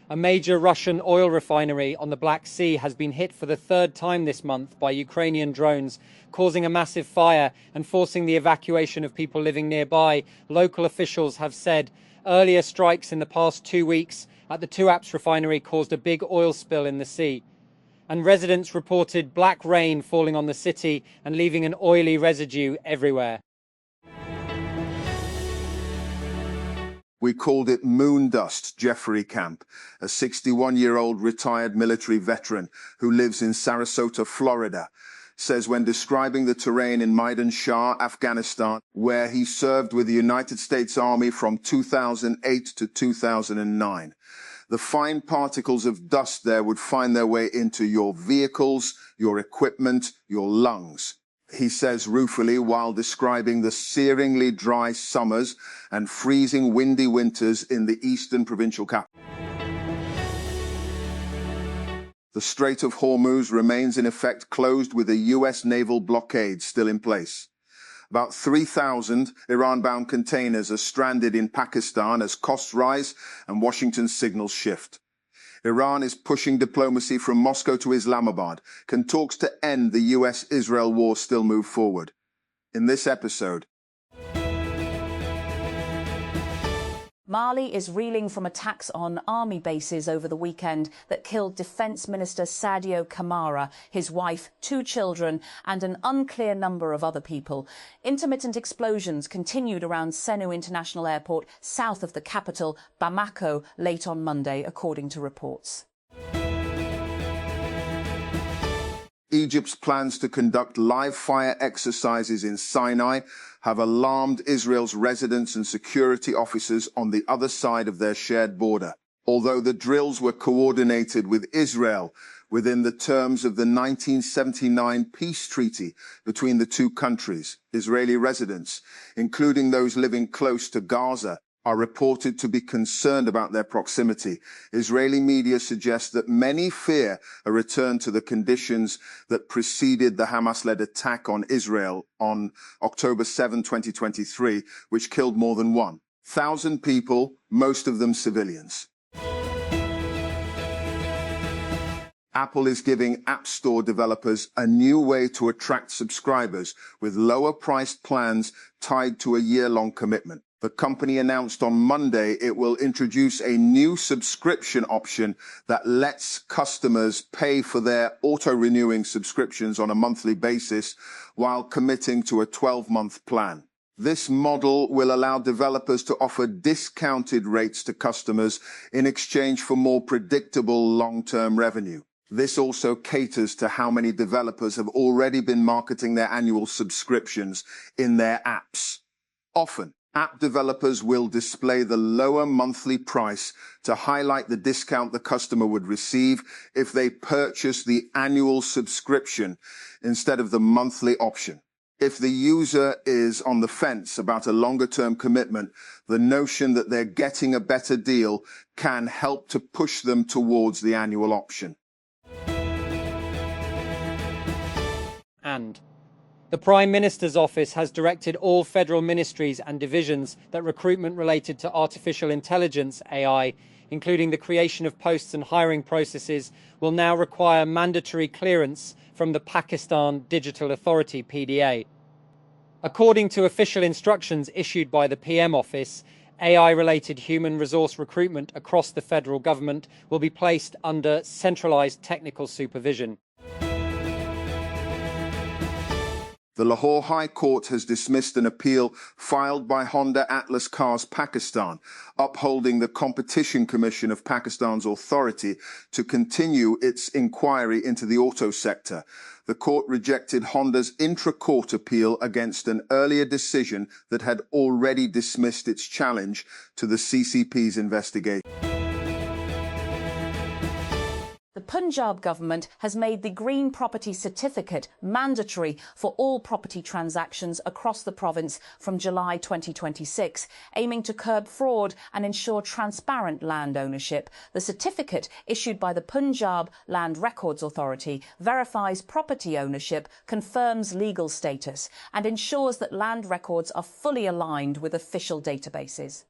A major Russian oil refinery on the Black Sea has been hit for the third time this month by Ukrainian drones, causing a massive fire and forcing the evacuation of people living nearby. Local officials have said earlier strikes in the past 2 weeks at the Tuapse refinery caused a big oil spill in the sea. And residents reported black rain falling on the city and leaving an oily residue everywhere. We called it moon dust. Jeffrey Camp, a 61-year-old retired military veteran who lives in Sarasota, Florida, says when describing the terrain in Maidan Shah, Afghanistan, where he served with the United States Army from 2008 to 2009, the fine particles of dust there would find their way into your vehicles, your equipment, your lungs. He says ruefully while describing the searingly dry summers and freezing windy winters in the eastern provincial capital. The Strait of Hormuz remains in effect closed with a U.S. naval blockade still in place. About 3,000 Iran-bound containers are stranded in Pakistan as costs rise and Washington's signals shift. Iran is pushing diplomacy from Moscow to Islamabad. Can talks to end the US-Israel war still move forward? In this episode, Mali is reeling from attacks on army bases over the weekend that killed Defence Minister Sadio Kamara, his wife, 2 children and an unclear number of other people. Intermittent explosions continued around Senu International Airport south of the capital, Bamako, late on Monday, according to reports. Egypt's plans to conduct live fire exercises in Sinai have alarmed Israel's residents and security officers on the other side of their shared border. Although the drills were coordinated with Israel within the terms of the 1979 peace treaty between the two countries, Israeli residents, including those living close to Gaza, are reported to be concerned about their proximity. Israeli media suggest that many fear a return to the conditions that preceded the Hamas-led attack on Israel on October 7, 2023, which killed more than 1,000 people, most of them civilians. Apple is giving App Store developers a new way to attract subscribers with lower-priced plans tied to a year-long commitment. The company announced on Monday it will introduce a new subscription option that lets customers pay for their auto-renewing subscriptions on a monthly basis while committing to a 12-month plan. This model will allow developers to offer discounted rates to customers in exchange for more predictable long-term revenue. This also caters to how many developers have already been marketing their annual subscriptions in their apps. Often, app developers will display the lower monthly price to highlight the discount the customer would receive if they purchase the annual subscription instead of the monthly option. If the user is on the fence about a longer-term commitment, the notion that they're getting a better deal can help to push them towards the annual option. And the Prime Minister's office has directed all federal ministries and divisions that recruitment related to artificial intelligence, AI, including the creation of posts and hiring processes, will now require mandatory clearance from the Pakistan Digital Authority, PDA. According to official instructions issued by the PM office, AI-related human resource recruitment across the federal government will be placed under centralized technical supervision. The Lahore High Court has dismissed an appeal filed by Honda Atlas Cars Pakistan, upholding the Competition Commission of Pakistan's authority to continue its inquiry into the auto sector. The court rejected Honda's intra-court appeal against an earlier decision that had already dismissed its challenge to the CCP's investigation. The Punjab government has made the Green Property Certificate mandatory for all property transactions across the province from July 2026, aiming to curb fraud and ensure transparent land ownership. The certificate, issued by the Punjab Land Records Authority, verifies property ownership, confirms legal status, and ensures that land records are fully aligned with official databases.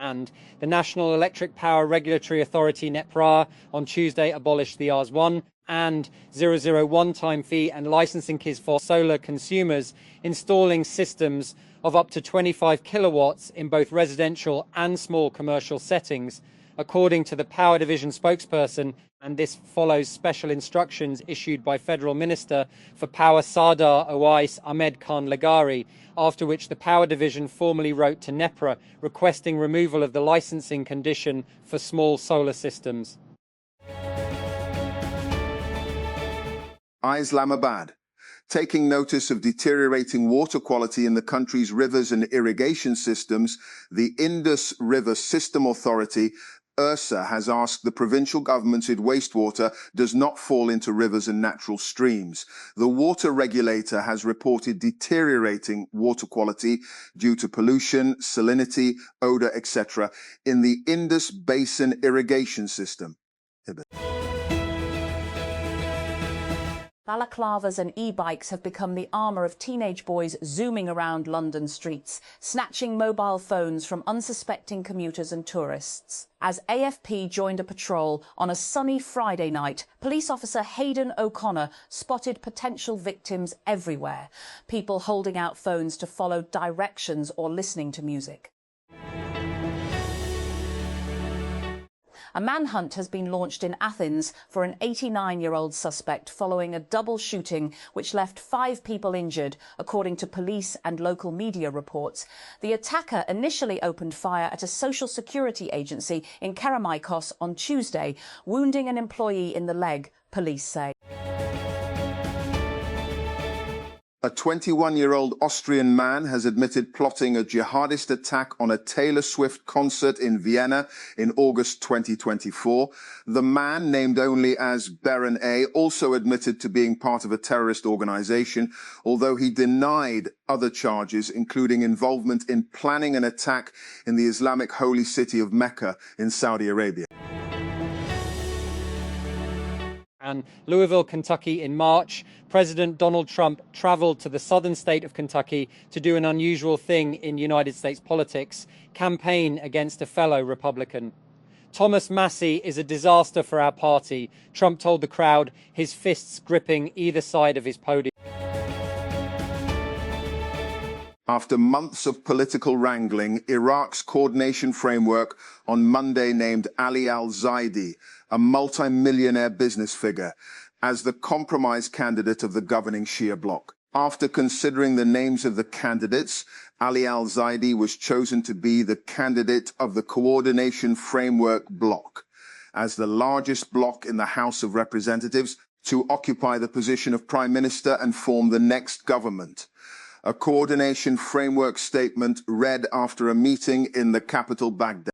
And the National Electric Power Regulatory Authority, NEPRA, on Tuesday abolished the RS1 and 001 time fee and licensing keys for solar consumers installing systems of up to 25 kilowatts in both residential and small commercial settings, according to the Power Division spokesperson, and this follows special instructions issued by Federal Minister for Power Sardar Owais Ahmed Khan Lagari, after which the Power Division formally wrote to NEPRA requesting removal of the licensing condition for small solar systems. Islamabad. Taking notice of deteriorating water quality in the country's rivers and irrigation systems, the Indus River System Authority IRSA has asked the provincial government its wastewater does not fall into rivers and natural streams. The water regulator has reported deteriorating water quality due to pollution, salinity, odor, etc. in the Indus Basin irrigation system. Balaclavas and e-bikes have become the armour of teenage boys zooming around London streets, snatching mobile phones from unsuspecting commuters and tourists. As AFP joined a patrol on a sunny Friday night, police officer Hayden O'Connor spotted potential victims everywhere, people holding out phones to follow directions or listening to music. A manhunt has been launched in Athens for an 89-year-old suspect following a double shooting which left 5 people injured, according to police and local media reports. The attacker initially opened fire at a social security agency in Kerameikos on Tuesday, wounding an employee in the leg, police say. A 21-year-old Austrian man has admitted plotting a jihadist attack on a Taylor Swift concert in Vienna in August 2024. The man, named only as Baron A., also admitted to being part of a terrorist organization, although he denied other charges, including involvement in planning an attack in the Islamic holy city of Mecca in Saudi Arabia. And Louisville, Kentucky in March, President Donald Trump traveled to the southern state of Kentucky to do an unusual thing in United States politics, campaign against a fellow Republican. Thomas Massie is a disaster for our party, Trump told the crowd, his fists gripping either side of his podium. After months of political wrangling, Iraq's coordination framework on Monday named Ali al-Zaidi, a multi-millionaire business figure, as the compromise candidate of the governing Shia bloc. After considering the names of the candidates, Ali al-Zaidi was chosen to be the candidate of the coordination framework bloc, as the largest bloc in the House of Representatives, to occupy the position of Prime Minister and form the next government. A coordination framework statement read after a meeting in the capital Baghdad.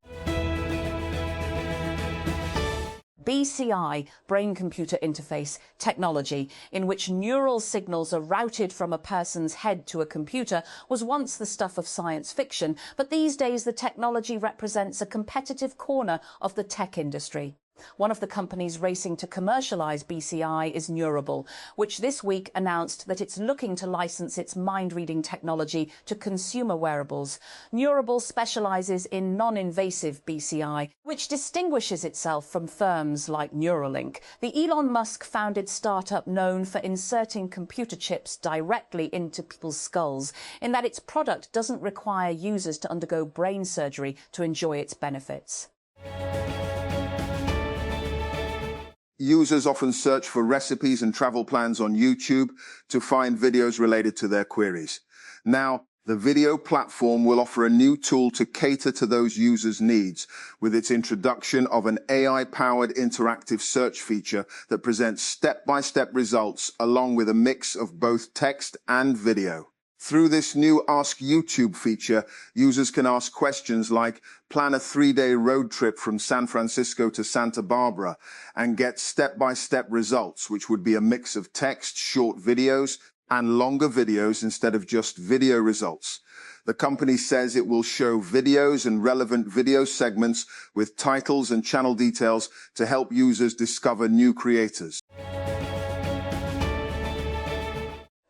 BCI, brain-computer interface technology, in which neural signals are routed from a person's head to a computer, was once the stuff of science fiction, but these days the technology represents a competitive corner of the tech industry. One of the companies racing to commercialise BCI is Neurable, which this week announced that it's looking to license its mind-reading technology to consumer wearables. Neurable specialises in non-invasive BCI, which distinguishes itself from firms like Neuralink, the Elon Musk-founded startup known for inserting computer chips directly into people's skulls, in that its product doesn't require users to undergo brain surgery to enjoy its benefits. Users often search for recipes and travel plans on YouTube to find videos related to their queries. Now, the video platform will offer a new tool to cater to those users' needs with its introduction of an AI-powered interactive search feature that presents step-by-step results along with a mix of both text and video. Through this new Ask YouTube feature, users can ask questions like, plan a 3-day road trip from San Francisco to Santa Barbara, and get step-by-step results, which would be a mix of text, short videos, and longer videos instead of just video results. The company says it will show videos and relevant video segments with titles and channel details to help users discover new creators.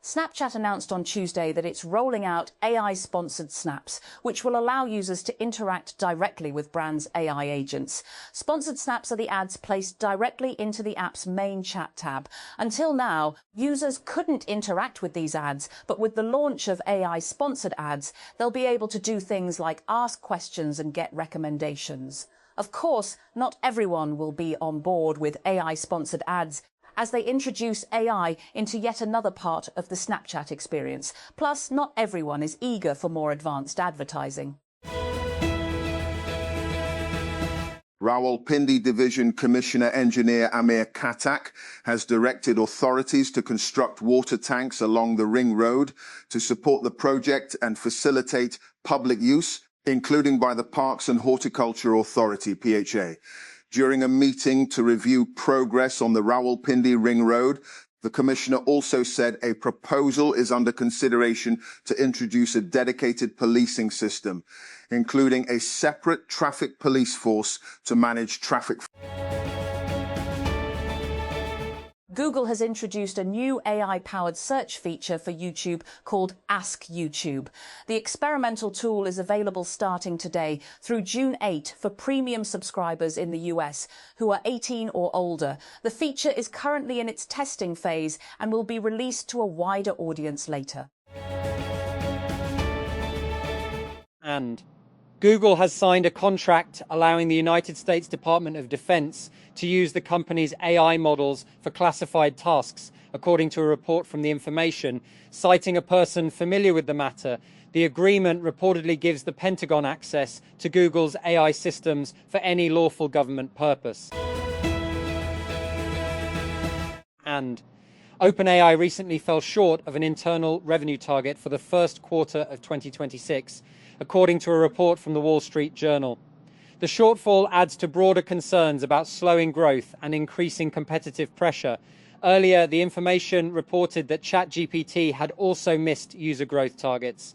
Snapchat announced on Tuesday that it's rolling out AI-sponsored snaps, which will allow users to interact directly with brands' AI agents. Sponsored snaps are the ads placed directly into the app's main chat tab. Until now, users couldn't interact with these ads, but with the launch of AI-sponsored ads, they'll be able to do things like ask questions and get recommendations. Of course, not everyone will be on board with AI-sponsored ads, as they introduce AI into yet another part of the Snapchat experience. Plus, not everyone is eager for more advanced advertising. Rawalpindi Division Commissioner Engineer Amir Khatak has directed authorities to construct water tanks along the Ring Road to support the project and facilitate public use, including by the Parks and Horticulture Authority, PHA. During a meeting to review progress on the Rawalpindi Ring Road, the Commissioner also said a proposal is under consideration to introduce a dedicated policing system, including a separate traffic police force to manage traffic. Google has introduced a new AI-powered search feature for YouTube called Ask YouTube. The experimental tool is available starting today through June 8 for premium subscribers in the US who are 18 or older. The feature is currently in its testing phase and will be released to a wider audience later. And Google has signed a contract allowing the United States Department of Defense to use the company's AI models for classified tasks, according to a report from The Information. Citing a person familiar with the matter, the agreement reportedly gives the Pentagon access to Google's AI systems for any lawful government purpose. And OpenAI recently fell short of an internal revenue target for the first quarter of 2026, according to a report from the Wall Street Journal. The shortfall adds to broader concerns about slowing growth and increasing competitive pressure. Earlier, The Information reported that ChatGPT had also missed user growth targets.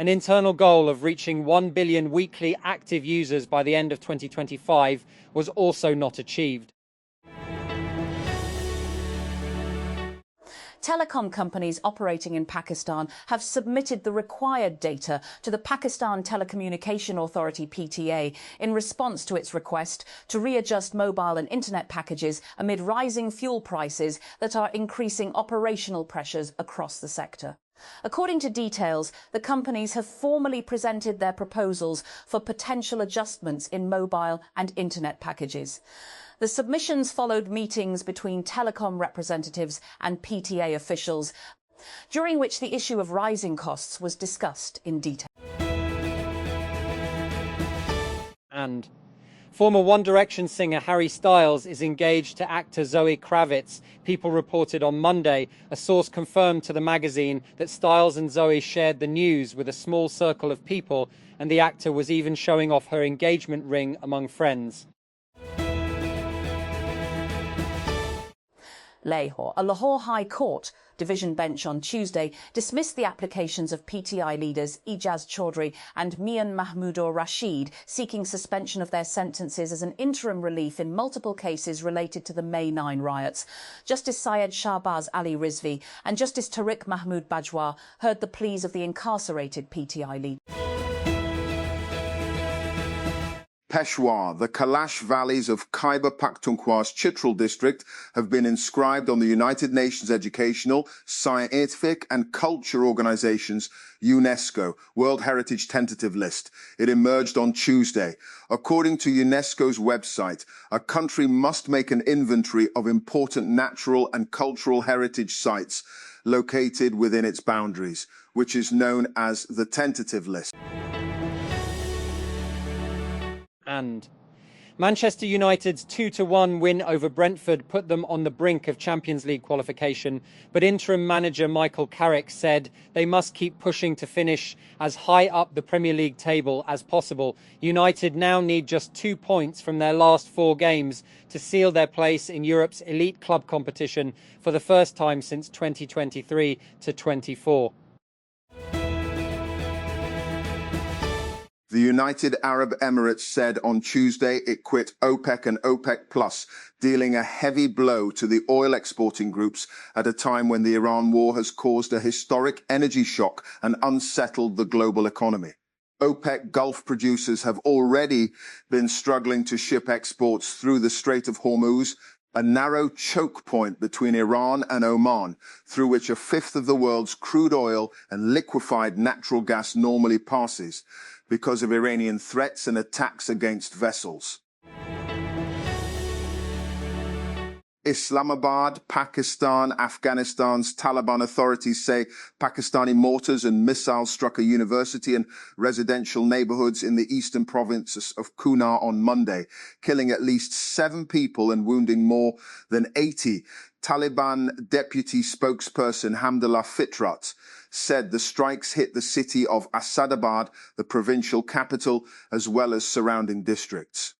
An internal goal of reaching 1 billion weekly active users by the end of 2025 was also not achieved. Telecom companies operating in Pakistan have submitted the required data to the Pakistan Telecommunication Authority (PTA) in response to its request to readjust mobile and internet packages amid rising fuel prices that are increasing operational pressures across the sector. According to details, the companies have formally presented their proposals for potential adjustments in mobile and internet packages. The submissions followed meetings between telecom representatives and PTA officials, during which the issue of rising costs was discussed in detail. And former One Direction singer Harry Styles is engaged to actor Zoe Kravitz. People reported on Monday. A source confirmed to the magazine that Styles and Zoe shared the news with a small circle of people, and the actor was even showing off her engagement ring among friends. Lahore. A Lahore High Court division bench on Tuesday dismissed the applications of PTI leaders Ijaz Chaudhry and Mian Mahmoodur Rashid seeking suspension of their sentences as an interim relief in multiple cases related to the May 9 riots. Justice Syed Shahbaz Ali Rizvi and Justice Tariq Mahmood Bajwa heard the pleas of the incarcerated PTI leader. Peshawar, the Kailash valleys of Khyber Pakhtunkhwa's Chitral district have been inscribed on the United Nations Educational, Scientific and Culture Organization's UNESCO World Heritage Tentative List. It emerged on Tuesday. According to UNESCO's website, a country must make an inventory of important natural and cultural heritage sites located within its boundaries, which is known as the Tentative List. And Manchester United's 2-1 win over Brentford put them on the brink of Champions League qualification, but interim manager Michael Carrick said they must keep pushing to finish as high up the Premier League table as possible. United now need just 2 points from their last 4 games to seal their place in Europe's elite club competition for the first time since 2023-24. The United Arab Emirates said on Tuesday it quit OPEC and OPEC Plus, dealing a heavy blow to the oil exporting groups at a time when the Iran war has caused a historic energy shock and unsettled the global economy. OPEC Gulf producers have already been struggling to ship exports through the Strait of Hormuz, a narrow choke point between Iran and Oman, through which a fifth of the world's crude oil and liquefied natural gas normally passes, because of Iranian threats and attacks against vessels. Islamabad, Pakistan, Afghanistan's Taliban authorities say Pakistani mortars and missiles struck a university and residential neighborhoods in the eastern province of Kunar on Monday, killing at least 7 people and wounding more than 80. Taliban deputy spokesperson Hamdallah Fitrat said the strikes hit the city of Asadabad, the provincial capital, as well as surrounding districts.